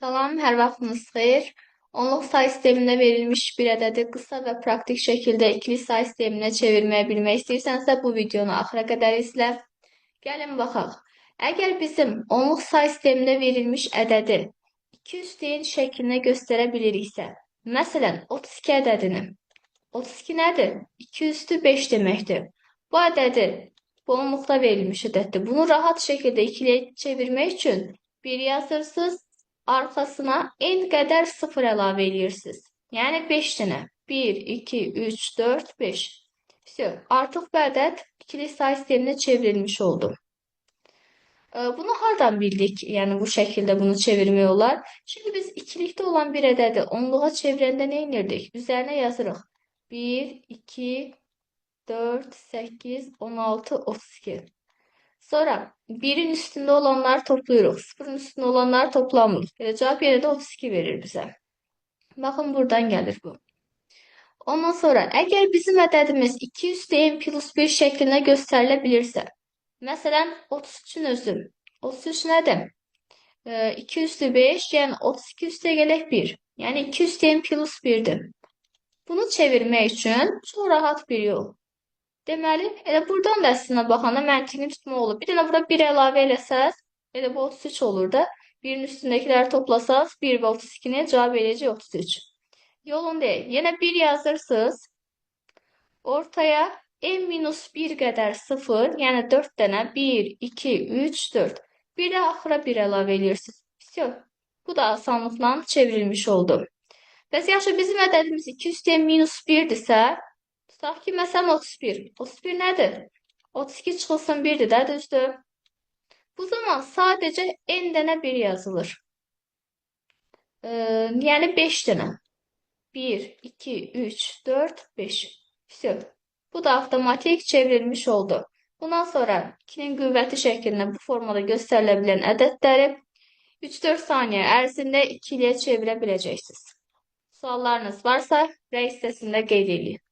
Salam, hər vaxtınız xeyir. Onluq say sisteminə verilmiş bir ədədi qısa və praktik şəkildə ikili say sisteminə çevirməyə bilmək istəyirsənsə, bu videonu axıra qədər izlə. Gəlin baxaq. Əgər bizim onluq say sisteminə verilmiş ədədi 2 üstəyin şəklinə göstərə biliriksə, məsələn, 32 ədədini. 32 nədir? 2 üstü 5 deməkdir. Bu ədədi bu onluqda verilmiş ədəddir. Bunu rahat şəkildə ikiliyə çevirmək üçün 1 yazırsınız. Arkasına n qədər 0 əlavə edirsiniz. Yəni 5 dənə. 1, 2, 3, 4, 5. Artıq bu ədəd ikili say sisteminə çevrilmiş oldu. Bunu hardan bildik? Yəni bu şəkildə bunu çevirmək olar. Şimdi biz ikilikdə olan bir ədədi onluğa çevirəndə nə edirdik? Üzərinə yazırıq. 1, 2, 4, 8, 16, 32. Sonra 1'in üstünde olanları topluyoruz. 0'ın üstünde olanları toplamıyoruz. Cevap yine de 32 verir bize. Bakın buradan gelir bu. Ondan sonra eğer bizim ədədimiz 2 üstəyin plus 1 şəklində göstərilə məsələn 33'ün özü. 33 nədir? 2 üstü 5, yəni 32 üstə gələk 1. Yəni 2 üstəyin plus 1'dir. Bunu çevirmək üçün çox rahat bir yol. Deməli, elə buradan da əslində baxanda məntiqini tutmaq olur. Bir dənə bura 1 əlavə eləsəz, elə bu 33 olur da. 1'in üstündekiləri toplasaz, 1 və 32'ni cavab eləyəcək 33. Yolun deyil. Yenə 1 yazırsınız. Ortaya n-1 qədər 0, yəni 4 dənə 1, 2, 3, 4. Bir də axıra 1 əlavə edirsiniz. Bu da asanlıqla çevrilmiş oldu. Bəs yaxşı bizim ədədimiz 2 üstəyin minus 1'dirsə, tutaq ki, məsələn 31. 31 nədir? 32 çıxılsın 1'dir də, düzdür? Bu zaman sadəcə n dənə 1 yazılır. Yəni 5 dənə. 1, 2, 3, 4, 5. Bu da avtomatik çevrilmiş oldu. Bundan sonra 2'nin qüvvəti şəklində bu formada göstərilə bilən ədədləri 3-4 saniyə ərzində ikiliyə çevirə biləcəksiniz. Suallarınız varsa, rəy hissəsində qeyd edin.